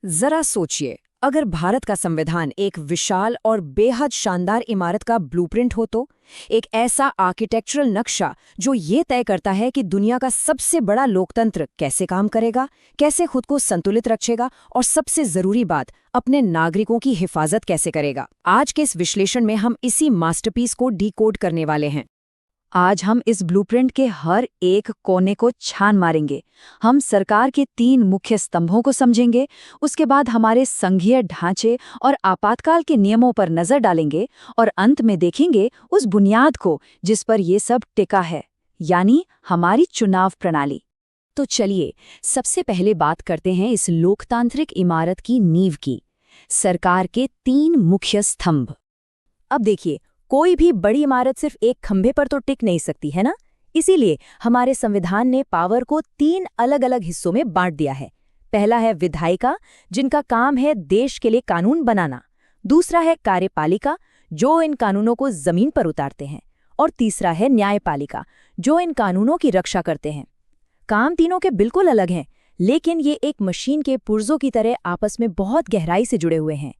जरा सोचिए, अगर भारत का संविधान एक विशाल और बेहद शानदार इमारत का ब्लूप्रिंट हो तो एक ऐसा आर्किटेक्चरल नक्शा जो ये तय करता है कि दुनिया का सबसे बड़ा लोकतंत्र कैसे काम करेगा, कैसे खुद को संतुलित रखेगा और सबसे जरूरी बात, अपने नागरिकों की हिफाजत कैसे करेगा। आज के इस विश्लेषण में हम इसी मास्टरपीस को डिकोड करने वाले हैं। आज हम इस ब्लूप्रिंट के हर एक कोने को छान मारेंगे। हम सरकार के 3 मुख्य स्तंभों को समझेंगे, उसके बाद हमारे संघीय ढांचे और आपातकाल के नियमों पर नजर डालेंगे और अंत में देखेंगे उस बुनियाद को जिस पर ये सब टिका है, यानी हमारी चुनाव प्रणाली। तो चलिए सबसे पहले बात करते हैं इस लोकतांत्रिक इमारत की नींव की, सरकार के 3 मुख्य स्तंभ। अब देखिए, कोई भी बड़ी इमारत सिर्फ एक खंभे पर तो टिक नहीं सकती है ना। इसीलिए हमारे संविधान ने पावर को 3 अलग अलग हिस्सों में बांट दिया है। पहला है विधायिका, जिनका काम है देश के लिए कानून बनाना। दूसरा है कार्यपालिका, जो इन कानूनों को जमीन पर उतारते हैं। और तीसरा है न्यायपालिका, जो इन कानूनों की रक्षा करते हैं। काम तीनों के बिल्कुल अलग हैं, लेकिन ये एक मशीन के पुर्जों की तरह आपस में बहुत गहराई से जुड़े हुए हैं।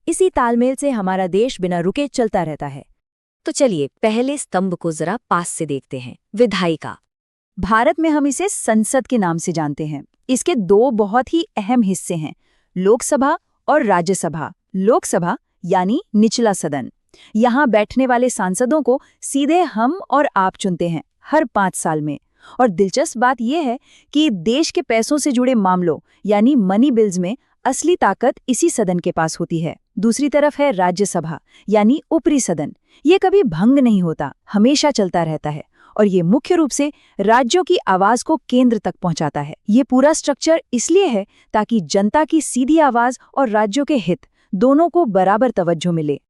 इसी तालमेल से हमारा देश बिना रुके चलता रहता है। तो चलिए पहले स्तंभ को जरा पास से देखते हैं, विधायिका। भारत में हम इसे संसद के नाम से जानते हैं। इसके 2 बहुत ही अहम हिस्से हैं, लोकसभा और राज्यसभा। लोकसभा यानी निचला सदन, यहाँ बैठने वाले सांसदों को सीधे हम और आप चुनते हैं हर 5 साल में। और दिलचस्प बात यह है कि देश के पैसों से जुड़े मामलों यानी मनी बिल्स में असली ताकत इसी सदन के पास होती है। दूसरी तरफ है राज्यसभा यानी ऊपरी सदन। ये कभी भंग नहीं होता, हमेशा चलता रहता है और ये मुख्य रूप से राज्यों की आवाज को केंद्र तक पहुंचाता है। ये पूरा स्ट्रक्चर इसलिए है ताकि जनता की सीधी आवाज और राज्यों के हित दोनों को बराबर तवज्जो मिले।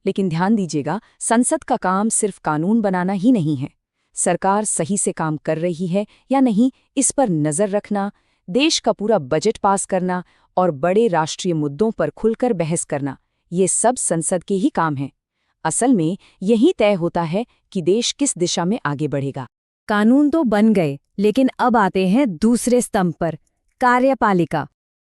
लेकिन ध्यान दीजिएगा, संसद का काम सिर्फ कानून बनाना ही नहीं है। सरकार सही से काम कर रही है या नहीं, इस पर नजर रखना, देश का पूरा बजट पास करना और बड़े राष्ट्रीय मुद्दों पर खुलकर बहस करना, ये सब संसद के ही काम हैं। असल में यही तय होता है कि देश किस दिशा में आगे बढ़ेगा। कानून तो बन गए, लेकिन अब आते हैं दूसरे स्तंभ पर, कार्यपालिका।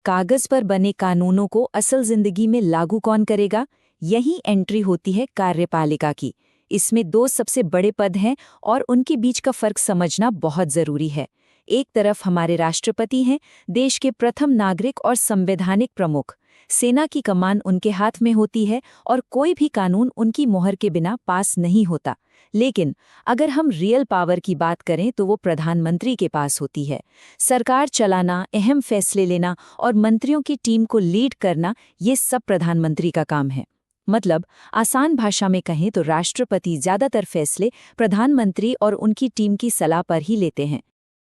कागज पर बने कानूनों को असल जिंदगी में लागू कौन करेगा, यही एंट्री होती है कार्यपालिका की। इसमें 2 सबसे बड़े पद हैं और उनके बीच का फर्क समझना बहुत जरूरी है। एक तरफ हमारे राष्ट्रपति हैं, देश के प्रथम नागरिक और संवैधानिक प्रमुख। सेना की कमान उनके हाथ में होती है और कोई भी कानून उनकी मोहर के बिना पास नहीं होता। लेकिन अगर हम रियल पावर की बात करें तो वो प्रधानमंत्री के पास होती है। सरकार चलाना, अहम फैसले लेना और मंत्रियों की टीम को लीड करना, ये सब प्रधानमंत्री का काम है। मतलब आसान भाषा में कहें तो राष्ट्रपति ज्यादातर फैसले प्रधानमंत्री और उनकी टीम की सलाह पर ही लेते हैं।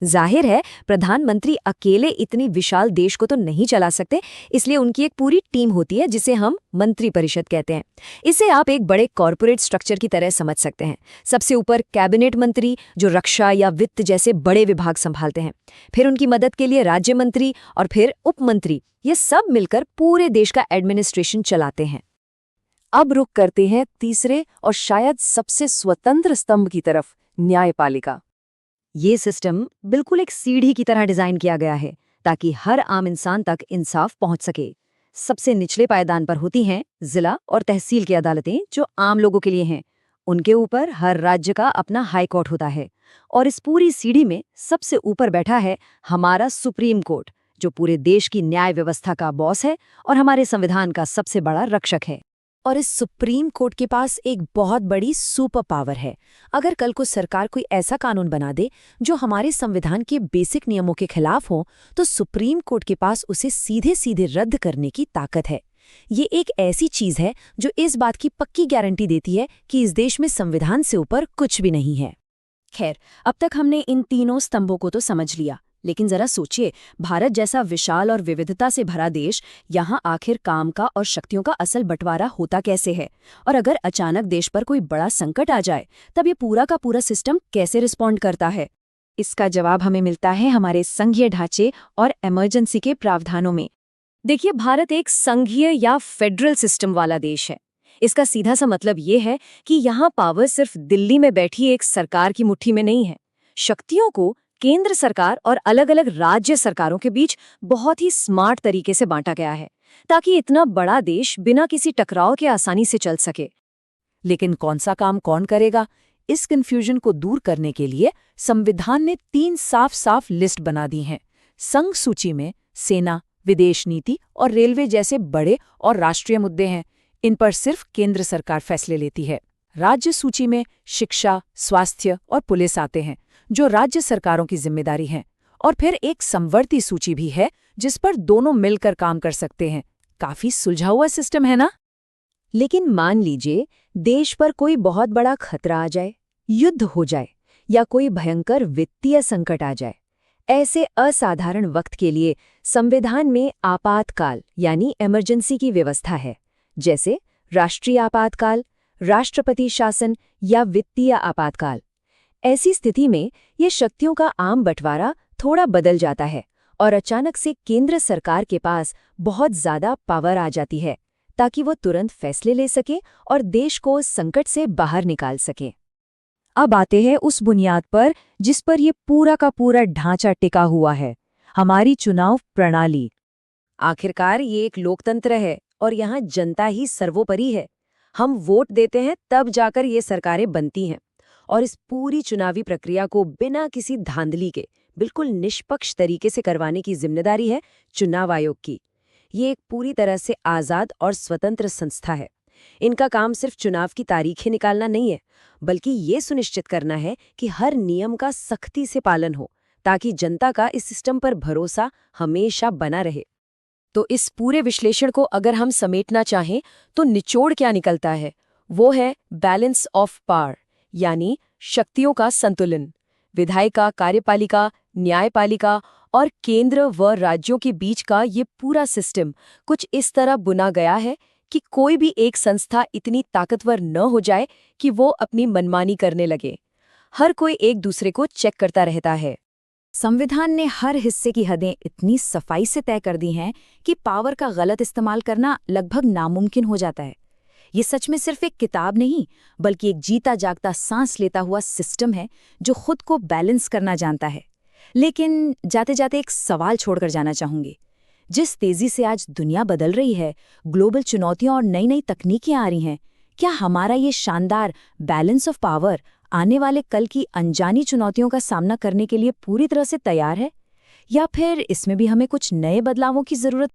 जाहिर है प्रधानमंत्री अकेले इतनी विशाल देश को तो नहीं चला सकते, इसलिए उनकी एक पूरी टीम होती है जिसे हम मंत्रिपरिषद कहते हैं। इसे आप एक बड़े कॉरपोरेट स्ट्रक्चर की तरह समझ सकते हैं। सबसे ऊपर कैबिनेट मंत्री, जो रक्षा या वित्त जैसे बड़े विभाग संभालते हैं। फिर उनकी मदद के लिए राज्य मंत्री और फिर उप मंत्री, ये सब मिलकर पूरे देश का एडमिनिस्ट्रेशन चलाते हैं। अब रुख करते हैं तीसरे और शायद सबसे स्वतंत्र स्तंभ की तरफ, न्यायपालिका। ये सिस्टम बिल्कुल एक सीढ़ी की तरह डिजाइन किया गया है ताकि हर आम इंसान तक इंसाफ पहुंच सके। सबसे निचले पायदान पर होती हैं जिला और तहसील की अदालतें, जो आम लोगों के लिए हैं। उनके ऊपर हर राज्य का अपना हाई कोर्ट होता है और इस पूरी सीढ़ी में सबसे ऊपर बैठा है हमारा सुप्रीम कोर्ट, जो पूरे देश की न्याय व्यवस्था का बॉस है और हमारे संविधान का सबसे बड़ा रक्षक है। और इस सुप्रीम कोर्ट के पास एक बहुत बड़ी सुपर पावर है। अगर कल को सरकार कोई ऐसा कानून बना दे जो हमारे संविधान के बेसिक नियमों के खिलाफ हो, तो सुप्रीम कोर्ट के पास उसे सीधे सीधे रद्द करने की ताकत है। ये एक ऐसी चीज है जो इस बात की पक्की गारंटी देती है कि इस देश में संविधान से ऊपर कुछ भी नहीं है। खैर, अब तक हमने इन तीनों स्तंभों को तो समझ लिया, लेकिन जरा सोचिए, भारत जैसा विशाल और विविधता से भरा देश, यहाँ आखिर काम का और शक्तियों का असल बंटवारा होता कैसे है? और अगर अचानक देश पर कोई बड़ा संकट आ जाए, तब ये पूरा का पूरा सिस्टम कैसे रिस्पॉन्ड करता है? इसका जवाब हमें मिलता है हमारे संघीय ढांचे और इमरजेंसी के प्रावधानों में। देखिए, भारत एक संघीय या फेडरल सिस्टम वाला देश है। इसका सीधा सा मतलब ये है कि यहाँ पावर सिर्फ दिल्ली में बैठी एक सरकार की मुट्ठी में नहीं है। शक्तियों को केंद्र सरकार और अलग-अलग राज्य सरकारों के बीच बहुत ही स्मार्ट तरीके से बांटा गया है, ताकि इतना बड़ा देश बिना किसी टकराव के आसानी से चल सके। लेकिन कौन सा काम कौन करेगा, इस कंफ्यूजन को दूर करने के लिए संविधान ने 3 साफ-साफ लिस्ट बना दी हैं। संघ सूची में सेना, विदेश नीति और रेलवे जैसे बड़े और राष्ट्रीय मुद्दे हैं। इन पर सिर्फ केंद्र सरकार फैसले लेती है। राज्य सूची में शिक्षा, स्वास्थ्य और पुलिस आते हैं, जो राज्य सरकारों की जिम्मेदारी हैं। और फिर एक समवर्ती सूची भी है, जिस पर दोनों मिलकर काम कर सकते हैं। काफी सुलझा हुआ सिस्टम है ना? लेकिन मान लीजिए देश पर कोई बहुत बड़ा खतरा आ जाए, युद्ध हो जाए या कोई भयंकर वित्तीय संकट आ जाए। ऐसे असाधारण वक्त के लिए संविधान में आपातकाल यानी इमरजेंसी की व्यवस्था है, जैसे राष्ट्रीय आपातकाल, राष्ट्रपति शासन या वित्तीय आपातकाल। ऐसी स्थिति में ये शक्तियों का आम बंटवारा थोड़ा बदल जाता है और अचानक से केंद्र सरकार के पास बहुत ज्यादा पावर आ जाती है, ताकि वो तुरंत फैसले ले सके और देश को उस संकट से बाहर निकाल सके। अब आते हैं उस बुनियाद पर जिस पर ये पूरा का पूरा ढांचा टिका हुआ है, हमारी चुनाव प्रणाली। आखिरकार ये एक लोकतंत्र है और यहाँ जनता ही सर्वोपरि है। हम वोट देते हैं, तब जाकर ये सरकारें बनती हैं। और इस पूरी चुनावी प्रक्रिया को बिना किसी धांधली के बिल्कुल निष्पक्ष तरीके से करवाने की जिम्मेदारी है चुनाव आयोग की। ये एक पूरी तरह से आज़ाद और स्वतंत्र संस्था है। इनका काम सिर्फ चुनाव की तारीखें निकालना नहीं है, बल्कि ये सुनिश्चित करना है कि हर नियम का सख्ती से पालन हो, ताकि जनता का इस सिस्टम पर भरोसा हमेशा बना रहे। तो इस पूरे विश्लेषण को अगर हम समेटना चाहें तो निचोड़ क्या निकलता है? वो है बैलेंस ऑफ पावर, यानी शक्तियों का संतुलन। विधायिका, कार्यपालिका, न्यायपालिका और केंद्र व राज्यों के बीच का ये पूरा सिस्टम कुछ इस तरह बुना गया है कि कोई भी एक संस्था इतनी ताकतवर न हो जाए कि वो अपनी मनमानी करने लगे। हर कोई एक दूसरे को चेक करता रहता है। संविधान ने हर हिस्से की हदें इतनी सफाई से तय कर दी हैं कि पावर का गलत इस्तेमाल करना लगभग नामुमकिन हो जाता है। ये सच में सिर्फ एक किताब नहीं, बल्कि एक जीता जागता सांस लेता हुआ सिस्टम है जो खुद को बैलेंस करना जानता है। लेकिन जाते जाते एक सवाल छोड़कर जाना चाहूंगी। जिस तेजी से आज दुनिया बदल रही है, ग्लोबल चुनौतियां और नई नई तकनीकें आ रही हैं, क्या हमारा ये शानदार बैलेंस ऑफ पावर आने वाले कल की अनजानी चुनौतियों का सामना करने के लिए पूरी तरह से तैयार है? या फिर इसमें भी हमें कुछ नए बदलावों की जरूरत